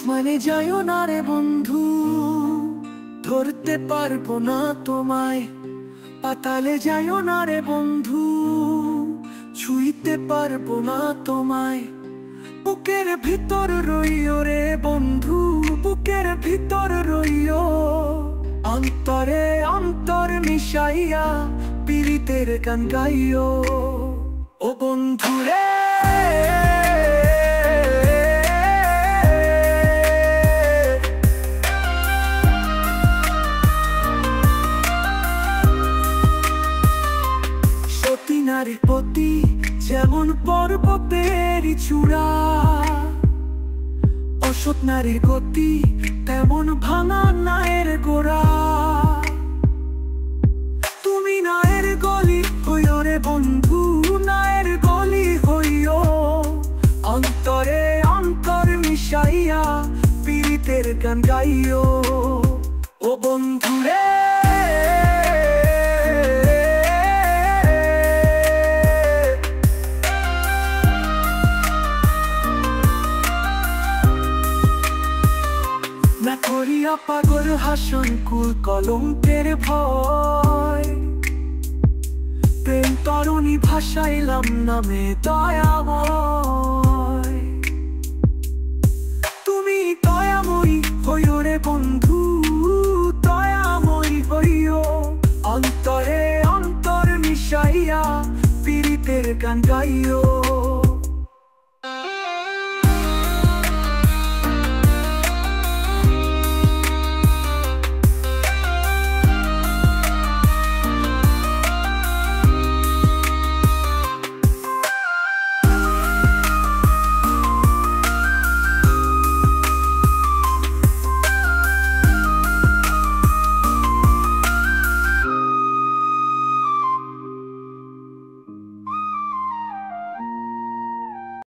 আসমানে যাইও না রে বন্ধু, ধরতে পারবো না তোমায়। পাতালে যাইও না রে বন্ধু, ছুঁইতে পারবো না তোমায়। বুকের ভিতর রইও রে বন্ধু, বুকের ভিতর রইও। অন্তরে অন্তর মিশাইয়া পীড়িতের গান গাইও। ও বন্ধু রে, সতী নারীর প্রতি যেমন পর্বতের চূড়া, অসৎ নারীর গতি তেমন ভাঙা নায়ের গোড়া। তুমি নায়ের গলি হইও রে বন্ধু, নায়ের গলি হইও। অন্তরে অন্তর মিশাইয়া পীড়িতের গান গাইও। ও বন্ধু রে, না করিয়া পাগল হাসন কুল কলঙ্কের ভয়। প্রেম তরণী ভাসাইলাম নামে দয়াময়। তুমি দয়াময়ী হইও রে বন্ধু,